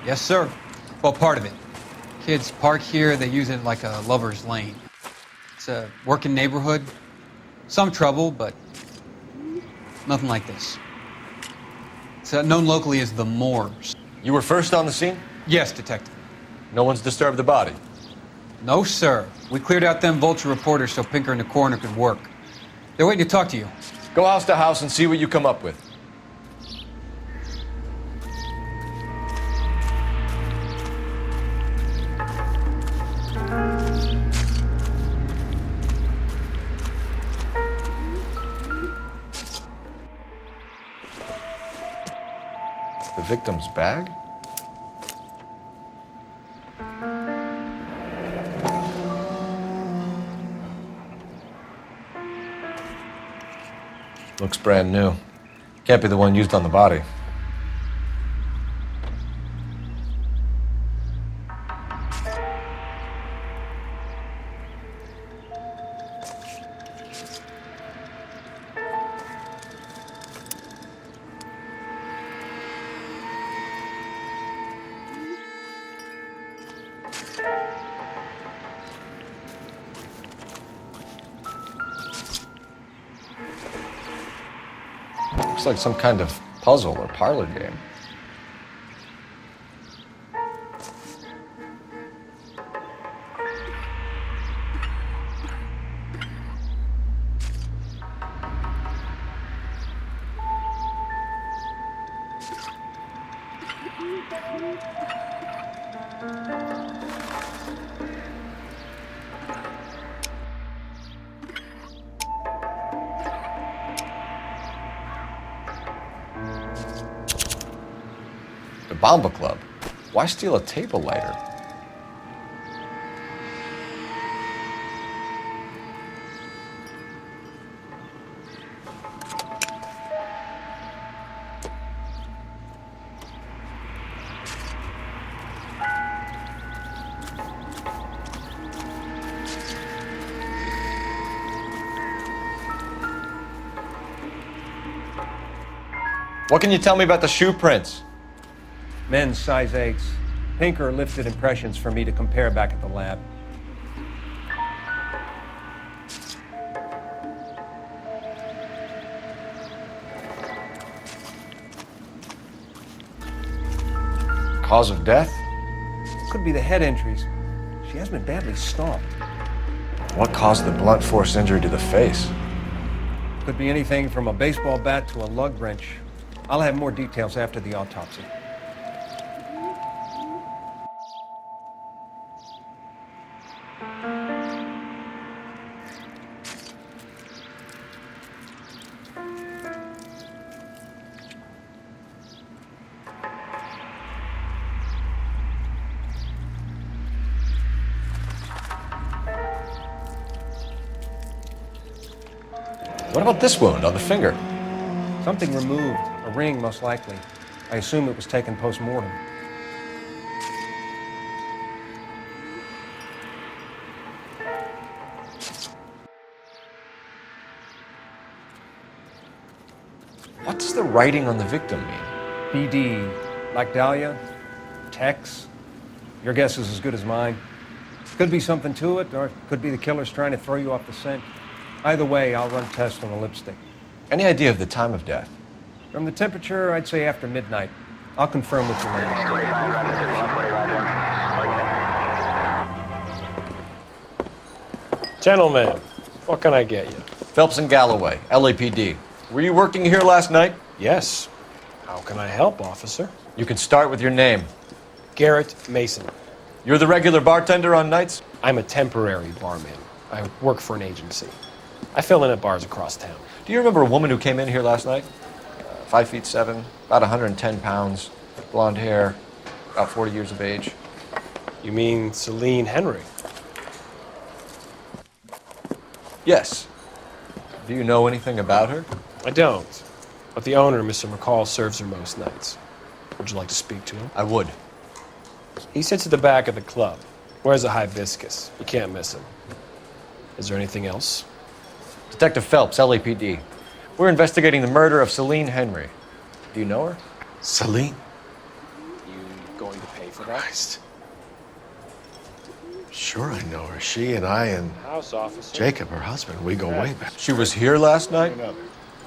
Yes, sir. Well, part of it. Kids park here, they use it like a lover's lane. It's a working neighborhood. Some trouble, but nothing like this. It's known locally as the Moors. You were first on the scene? Yes, detective. No one's disturbed the body? No, sir. We cleared out them vulture reporters so Pinker and the coroner could work. They're waiting to talk to you. Go house to house and see what you come up with. The victim's bag? Looks brand new. Can't be the one used on the body. Looks like some kind of puzzle or parlor game. The Bomba Club. Why steal a table lighter? What can you tell me about the shoe prints? Men's size 8s. Pinker lifted impressions for me to compare back at the lab. Cause of death? Could be the head injuries. She has been badly stomped. What caused the blunt force injury to the face? Could be anything from a baseball bat to a lug wrench. I'll have more details after the autopsy. What about this wound on the finger? Something removed, a ring most likely. I assume it was taken post-mortem. What does the writing on the victim mean? BD, like Dahlia, Tex. Your guess is as good as mine. Could be something to it, or it could be the killer's trying to throw you off the scent. Either way, I'll run tests on the lipstick. Any idea of the time of death? From the temperature, I'd say after midnight. I'll confirm with you later. Gentlemen, what can I get you? Phelps and Galloway, LAPD. Were you working here last night? Yes. How can I help, officer? You can start with your name. Garrett Mason. You're the regular bartender on nights? I'm a temporary barman. I work for an agency. I fill in at bars across town. Do you remember a woman who came in here last night? 5'7", about 110 pounds, blonde hair, about 40 years of age. You mean Celine Henry? Yes. Do you know anything about her? I don't. But the owner, Mr. McCall, serves her most nights. Would you like to speak to him? I would. He sits at the back of the club. Wears a hibiscus. You can't miss him. Is there anything else? Detective Phelps, LAPD. We're investigating the murder of Celine Henry. Do you know her? Celine? You going to pay Christ. Sure, I know her. She and I and House officer. Jacob, her husband, we go way back. She was here last night?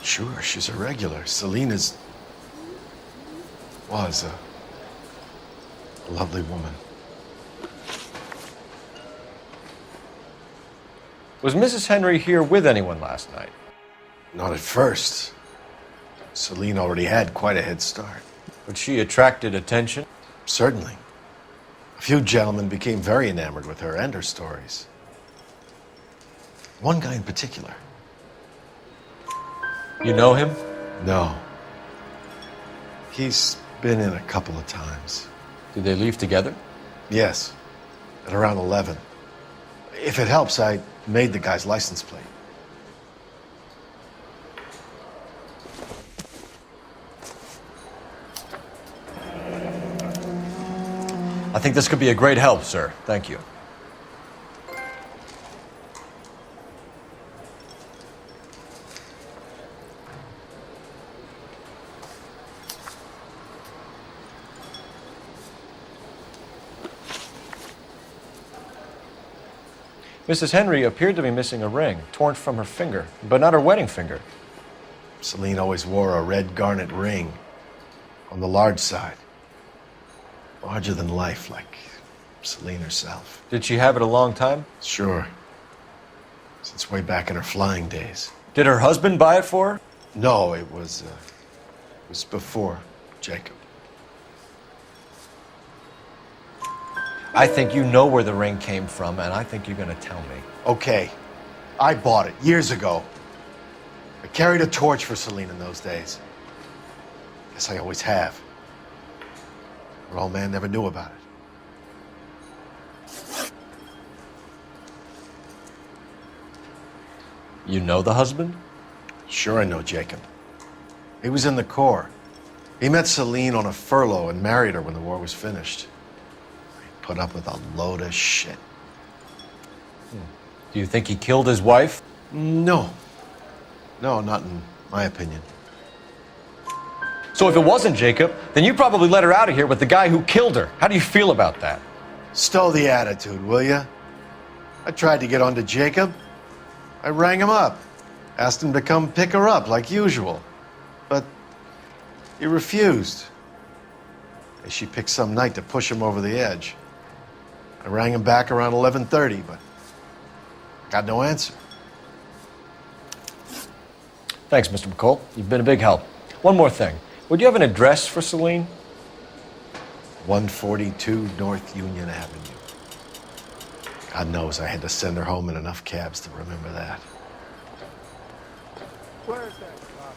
Sure, she's a regular. Selena's was a lovely woman. Was Mrs. Henry here with anyone last night? Not at first. Selene already had quite a head start. But she attracted attention? Certainly. A few gentlemen became very enamored with her and her stories. One guy in particular. You know him? No. He's been in a couple of times. Did they leave together? Yes, at around 11. If it helps, I made the guy's license plate. I think this could be a great help, sir. Thank you. Mrs. Henry appeared to be missing a ring, torn from her finger, but not her wedding finger. Selene always wore a red garnet ring on the large side. Larger than life, like Selene herself. Did she have it a long time? Sure. Since way back in her flying days. Did her husband buy it for her? No, it was before Jacob. I think you know where the ring came from, and I think you're going to tell me. Okay, I bought it years ago. I carried a torch for Selene in those days. Guess I always have. Her old man never knew about it. You know the husband? Sure I know Jacob. He was in the Corps. He met Selene on a furlough and married her when the war was finished. He put up with a load of shit. Do you think he killed his wife? No. No, not in my opinion. So if it wasn't Jacob, then you probably let her out of here with the guy who killed her. How do you feel about that? Stow the attitude, will ya? I tried to get onto Jacob. I rang him up. Asked him to come pick her up like usual. But he refused. And she picked some night to push him over the edge. I rang him back around 11:30, but got no answer. Thanks, Mr. McCall. You've been a big help. One more thing. Would you have an address for Selene? 142 North Union Avenue. God knows I had to send her home in enough cabs to remember that. Where's that cop?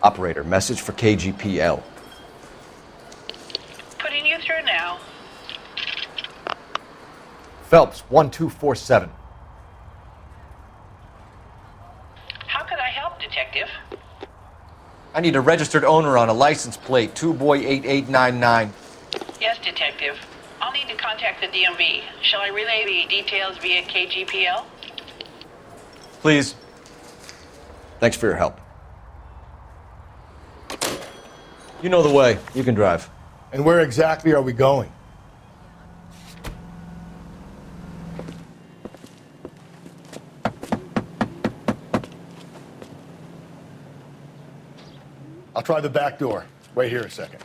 Operator, message for KGPL. Putting you through now. Phelps, 1247. How could I help, Detective? I need a registered owner on a license plate, 2boy8899. Yes, Detective. I'll need to contact the DMV. Shall I relay the details via KGPL? Please. Thanks for your help. You know the way. You can drive. And where exactly are we going? I'll try the back door. Wait here a second.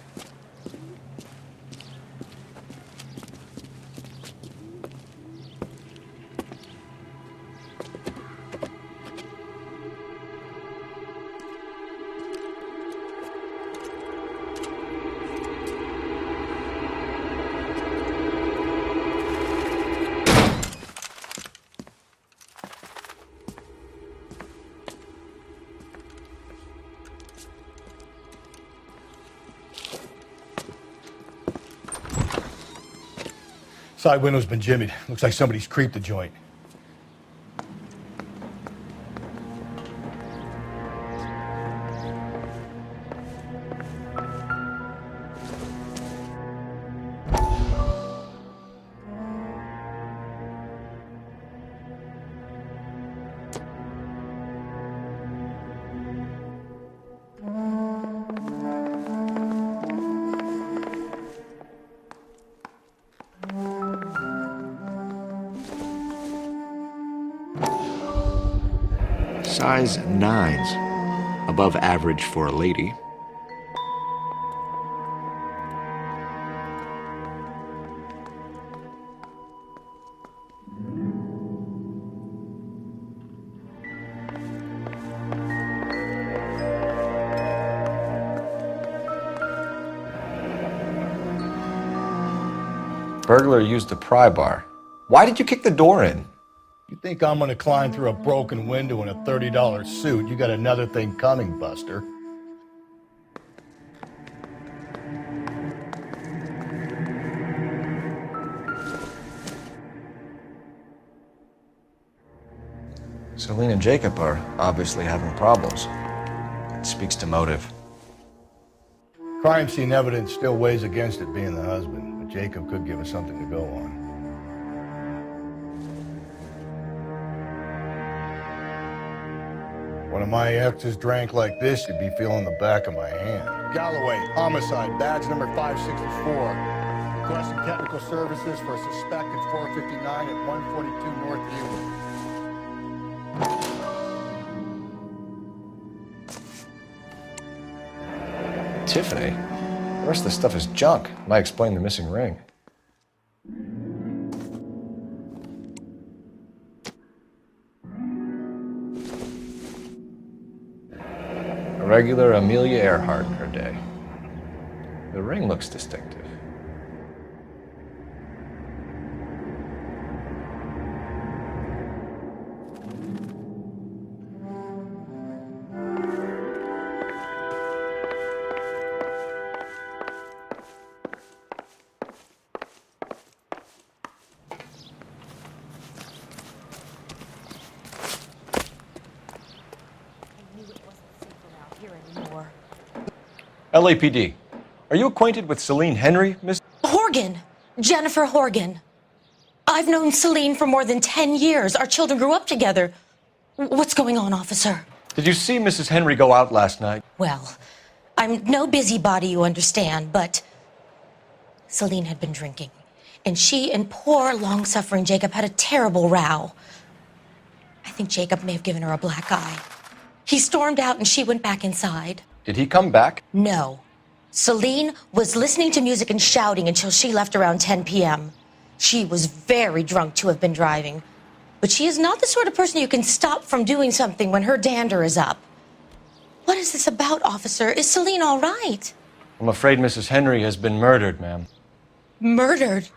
Side window's been jimmied. Looks like somebody's creeped the joint. Size 9s. Above average for a lady. Burglar used the pry bar. Why did you kick the door in? You think I'm gonna climb through a broken window in a $30 suit? You got another thing coming, Buster. Celine and Jacob are obviously having problems. It speaks to motive. Crime scene evidence still weighs against it being the husband, but Jacob could give us something to go on. One of my exes drank like this, you'd be feeling the back of my hand. Galloway, homicide, badge number 564. Requesting technical services for a suspected 459 at 142 North Union. Tiffany? The rest of the stuff is junk. Might explain the missing ring. A regular Amelia Earhart in her day. The ring looks distinctive. LAPD. Are you acquainted with Celine Henry, Miss? Horgan. Jennifer Horgan. I've known Celine for more than 10 years. Our children grew up together. What's going on, officer? Did you see Mrs. Henry go out last night? Well, I'm no busybody, you understand, but Celine had been drinking. And she and poor, long-suffering Jacob had a terrible row. I think Jacob may have given her a black eye. He stormed out and she went back inside. Did he come back? No. Celine was listening to music and shouting until she left around 10 p.m. She was very drunk to have been driving. But she is not the sort of person you can stop from doing something when her dander is up. What is this about, officer? Is Celine all right? I'm afraid Mrs. Henry has been murdered, ma'am. Murdered?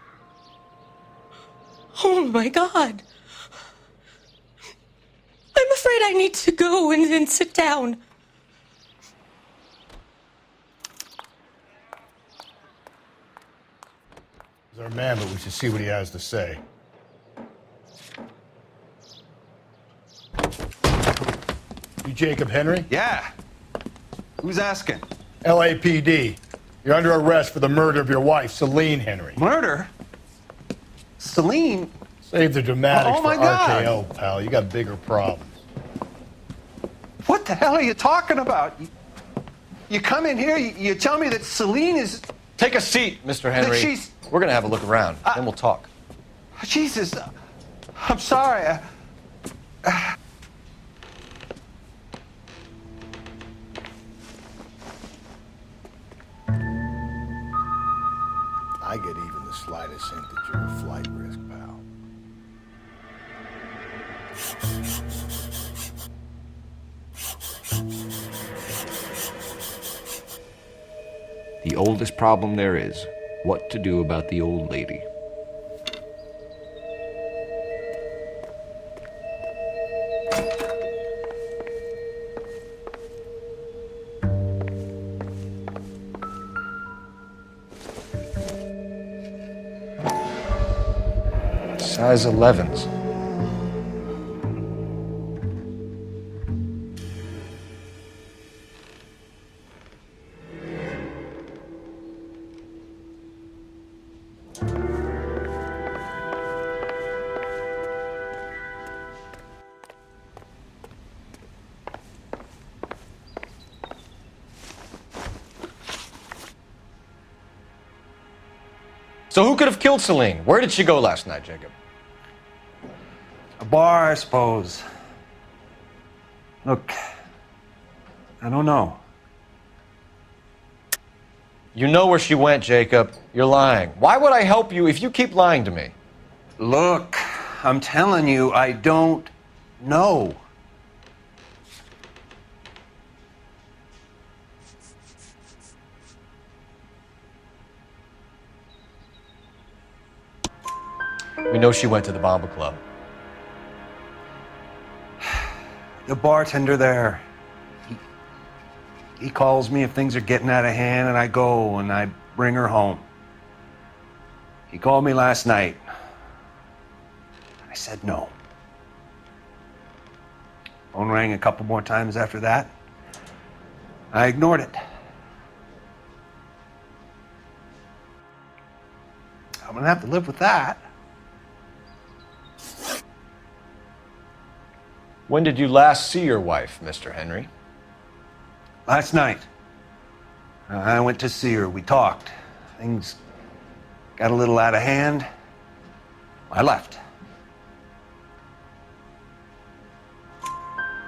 Oh, my God. I'm afraid I need to go and sit down. He's our man, but we should see what he has to say. You Jacob Henry? Yeah. Who's asking? LAPD. You're under arrest for the murder of your wife, Celine Henry. Murder? Celine? Save the dramatics Oh, my for God. RKO, pal. You got bigger problems. What the hell are you talking about? You come in here, you tell me that Celine is... Take a seat, Mr. Henry. she's- We're gonna have a look around, then we'll talk. Jesus, I'm sorry. I get even the slightest hint that you're a flight risk, pal. The oldest problem there is, what to do about the old lady. Size 11s. So who could have killed Celine? Where did she go last night, Jacob? A bar, I suppose. Look, I don't know. You know where she went, Jacob. You're lying. Why would I help you if you keep lying to me? Look, I'm telling you, I don't know. We know she went to the Bomba Club. The bartender there, he calls me if things are getting out of hand, and I go and I bring her home. He called me last night. I said no. Phone rang a couple more times after that. I ignored it. I'm gonna have to live with that. When did you last see your wife, Mr. Henry? Last night. I went to see her. We talked. Things got a little out of hand. I left.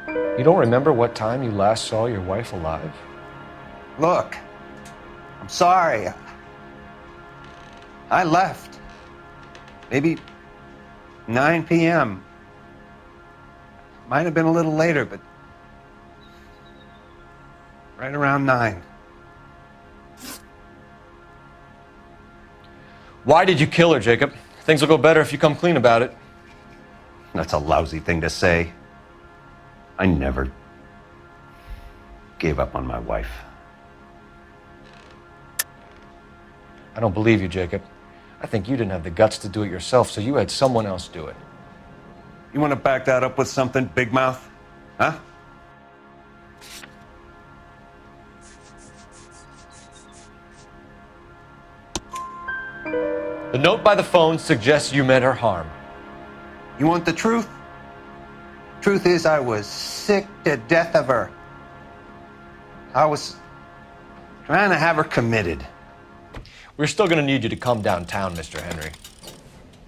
You don't remember what time you last saw your wife alive? Look, I'm sorry. I left. Maybe 9 p.m. Might have been a little later, but right around 9. Why did you kill her, Jacob? Things will go better if you come clean about it. That's a lousy thing to say. I never gave up on my wife. I don't believe you, Jacob. I think you didn't have the guts to do it yourself, so you had someone else do it. You want to back that up with something, Big Mouth? Huh? The note by the phone suggests you meant her harm. You want the truth? Truth is, I was sick to death of her. I was trying to have her committed. We're still going to need you to come downtown, Mr. Henry.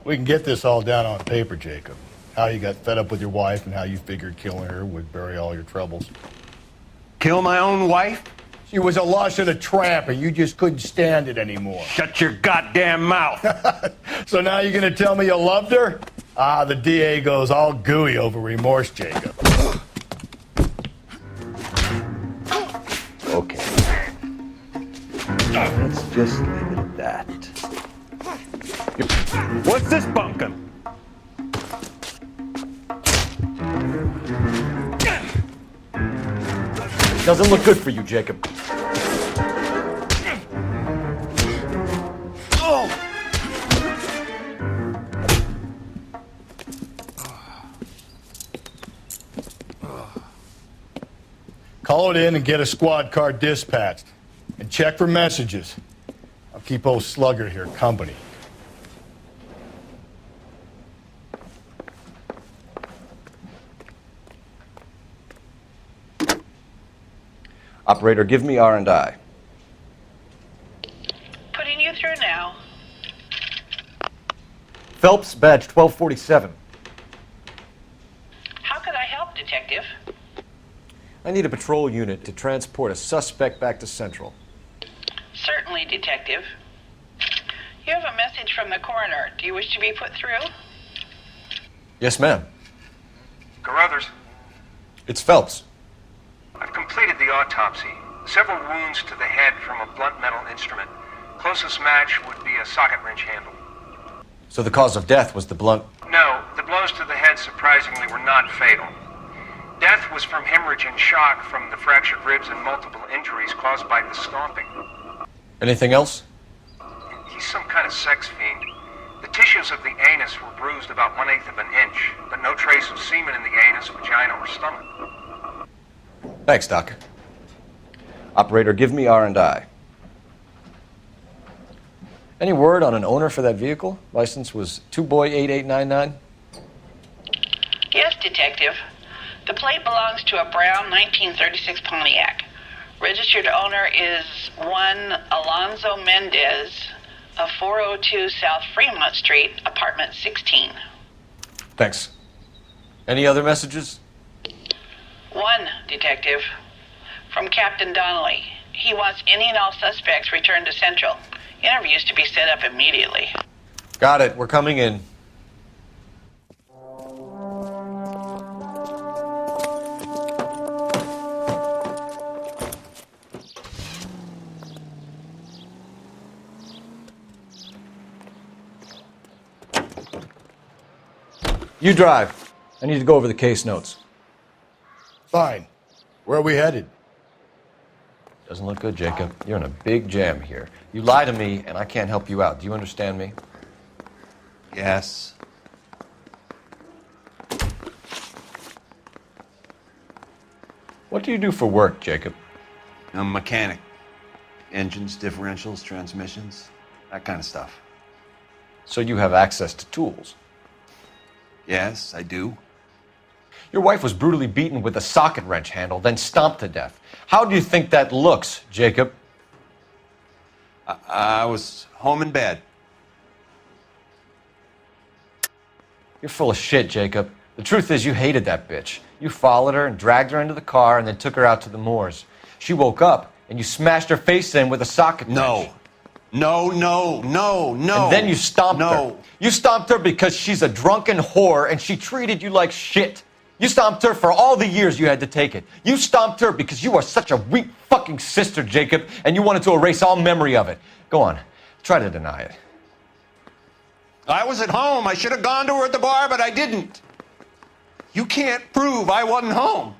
We can get this all down on paper, Jacob. How you got fed up with your wife and how you figured killing her would bury all your troubles. Kill my own wife? She was a lush and a tramp, and you just couldn't stand it anymore. Shut your goddamn mouth. So now you're gonna tell me you loved her? Ah, the DA goes all gooey over remorse, Jacob. Okay. Let's just leave it at that. What's this bunkum? Doesn't look good for you, Jacob. Call it in and get a squad car dispatched. And check for messages. I'll keep old Slugger here company. Operator, give me R&I. Putting you through now. Phelps, badge 1247. How could I help, Detective? I need a patrol unit to transport a suspect back to Central. Certainly, Detective. You have a message from the coroner. Do you wish to be put through? Yes, ma'am. Carruthers, It's Phelps. I've completed the autopsy. Several wounds to the head from a blunt metal instrument. Closest match would be a socket wrench handle. So the cause of death was the blunt... No, the blows to the head surprisingly were not fatal. Death was from hemorrhage and shock from the fractured ribs and multiple injuries caused by the stomping. Anything else? He's some kind of sex fiend. The tissues of the anus were bruised about 1/8 of an inch, but no trace of semen in the anus, vagina, or stomach. Thanks, Doc. Operator, give me R&I. Any word on an owner for that vehicle? License was 2boy8899. Yes, Detective. The plate belongs to a brown 1936 Pontiac. Registered owner is one Alonzo Mendez of 402 South Fremont Street, apartment 16. Thanks. Any other messages? One, Detective. From Captain Donnelly. He wants any and all suspects returned to Central. Interviews to be set up immediately. Got it. We're coming in. You drive. I need to go over the case notes. Fine. Where are we headed? Doesn't look good, Jacob. You're in a big jam here. You lie to me, and I can't help you out. Do you understand me? Yes. What do you do for work, Jacob? I'm a mechanic. Engines, differentials, transmissions, that kind of stuff. So you have access to tools. Yes, I do. Your wife was brutally beaten with a socket wrench handle, then stomped to death. How do you think that looks, Jacob? I was home in bed. You're full of shit, Jacob. The truth is you hated that bitch. You followed her and dragged her into the car and then took her out to the moors. She woke up and you smashed her face in with a socket wrench. No. And then you stomped her. You stomped her because she's a drunken whore and she treated you like shit. You stomped her for all the years you had to take it. You stomped her because you are such a weak fucking sister, Jacob, and you wanted to erase all memory of it. Go on. Try to deny it. I was at home. I should have gone to her at the bar, but I didn't. You can't prove I wasn't home.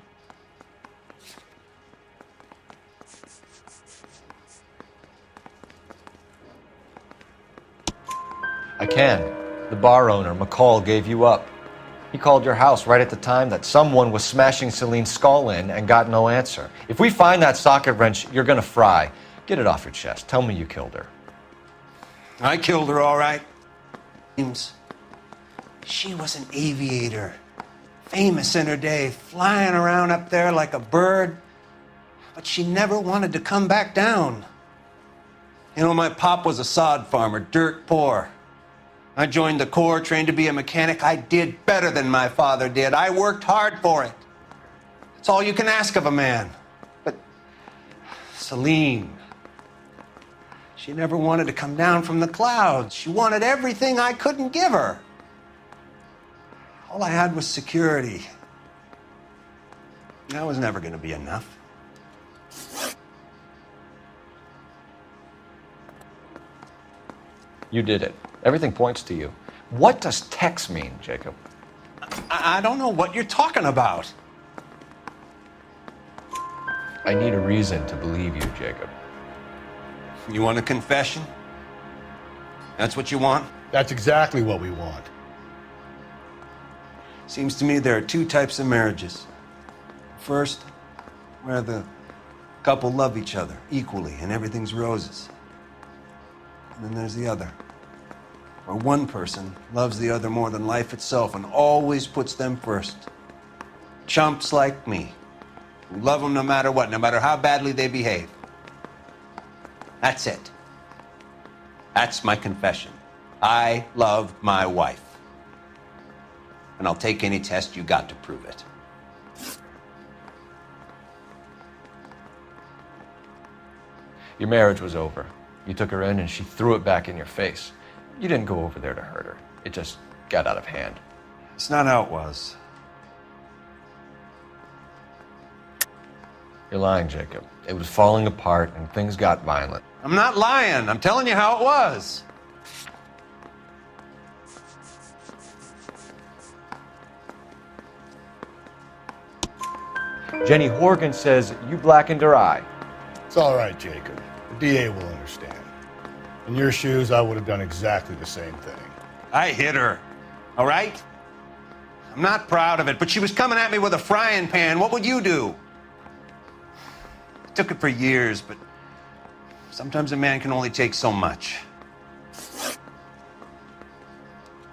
I can. The bar owner, McCall, gave you up. He called your house right at the time that someone was smashing Celine's skull in and got no answer. If we find that socket wrench, you're gonna fry. Get it off your chest. Tell me you killed her. I killed her, all right. She was an aviator. Famous in her day, flying around up there like a bird. But she never wanted to come back down. You know, my pop was a sod farmer, dirt poor. I joined the Corps, trained to be a mechanic. I did better than my father did. I worked hard for it. That's all you can ask of a man. But Celine, she never wanted to come down from the clouds. She wanted everything I couldn't give her. All I had was security. That was never going to be enough. You did it. Everything points to you. What does Tex mean, Jacob? I don't know what you're talking about. I need a reason to believe you, Jacob. You want a confession? That's what you want? That's exactly what we want. Seems to me there are two types of marriages. First, where the couple love each other equally and everything's roses. And then there's the other, where one person loves the other more than life itself and always puts them first. Chumps like me, who love them no matter what, no matter how badly they behave. That's it. That's my confession. I love my wife. And I'll take any test you got to prove it. Your marriage was over. You took her in and she threw it back in your face. You didn't go over there to hurt her. It just got out of hand. It's not how it was. You're lying, Jacob. It was falling apart and things got violent. I'm not lying. I'm telling you how it was. Jenny Horgan says you blackened her eye. It's all right, Jacob. The DA will understand. In your shoes, I would have done exactly the same thing. I hit her, all right? I'm not proud of it, but she was coming at me with a frying pan. What would you do? Took it for years, but sometimes a man can only take so much.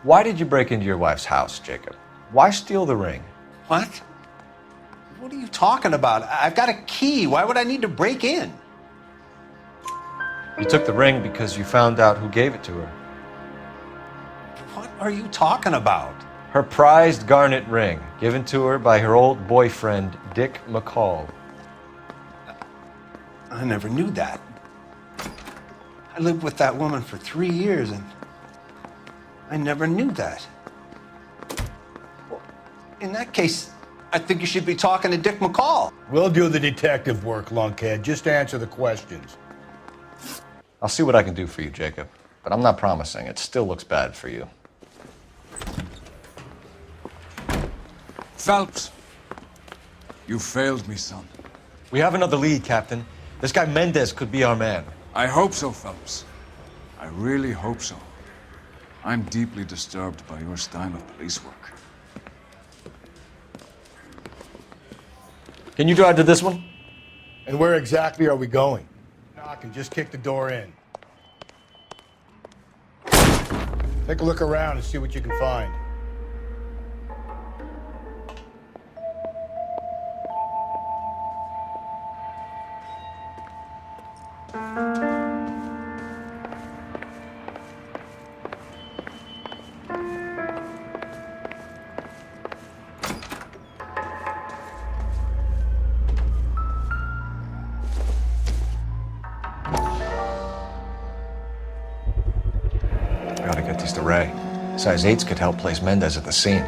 Why did you break into your wife's house, Jacob? Why steal the ring? What? What are you talking about? I've got a key. Why would I need to break in? You took the ring because you found out who gave it to her. What are you talking about? Her prized garnet ring, given to her by her old boyfriend, Dick McCall. I never knew that. I lived with that woman for 3 years, and I never knew that. Well, in that case, I think you should be talking to Dick McCall. We'll do the detective work, lunkhead. Just answer the questions. I'll see what I can do for you, Jacob. But I'm not promising. It still looks bad for you. Phelps, you failed me, son. We have another lead, Captain. This guy Mendez could be our man. I hope so, Phelps. I really hope so. I'm deeply disturbed by your style of police work. Can you drive to this one? And where exactly are we going? Knock and just kick the door in. Take a look around and see what you can find. Gotta get these to Ray. Size 8s could help place Mendez at the scene.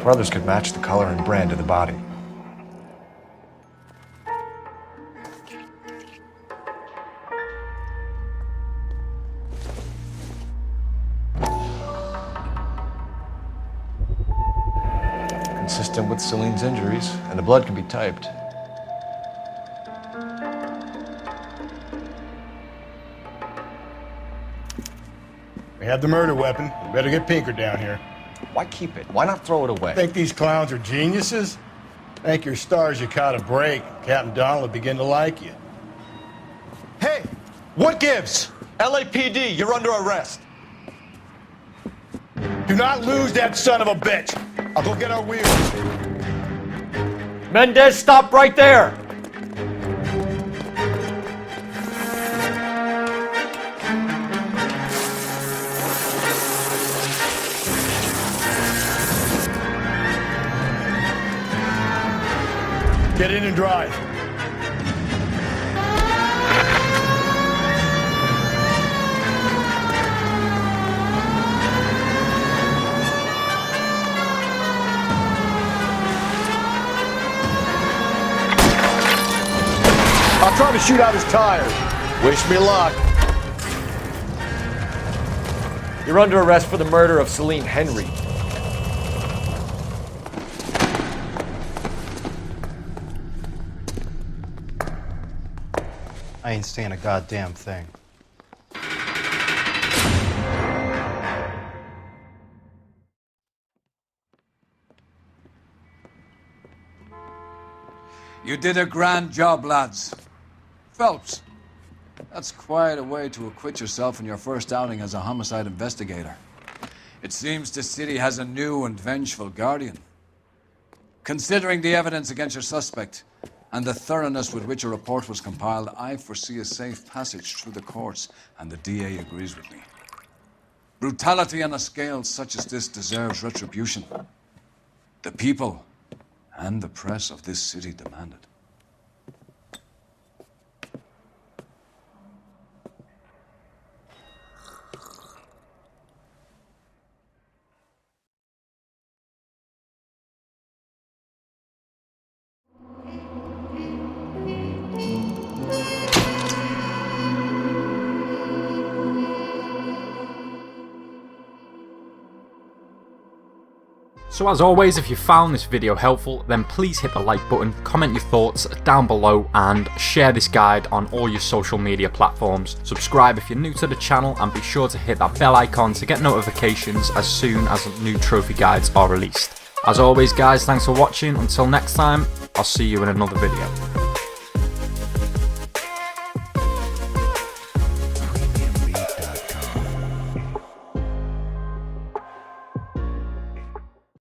Brothers could match the color and brand of the body. Consistent with Celine's injuries, and the blood can be typed. We have the murder weapon. We better get Pinker down here. Why keep it? Why not throw it away? Think these clowns are geniuses? Thank your stars you caught a break. Captain Donald will begin to like you. Hey! What gives? LAPD, you're under arrest. Do not lose that son of a bitch. I'll go get our wheels. Mendez, stop right there! Get in and drive. I'll try to shoot out his tires. Wish me luck. You're under arrest for the murder of Celine Henry. I ain't saying a goddamn thing. You did a grand job, lads. Phelps, that's quite a way to acquit yourself in your first outing as a homicide investigator. It seems the city has a new and vengeful guardian. Considering the evidence against your suspect and the thoroughness with which a report was compiled, I foresee a safe passage through the courts, and the DA agrees with me. Brutality on a scale such as this deserves retribution. The people and the press of this city demand it. So as always, if you found this video helpful, then please hit the like button, comment your thoughts down below, and share this guide on all your social media platforms. Subscribe if you're new to the channel, and be sure to hit that bell icon to get notifications as soon as new trophy guides are released. As always guys, thanks for watching. Until next time, I'll see you in another video.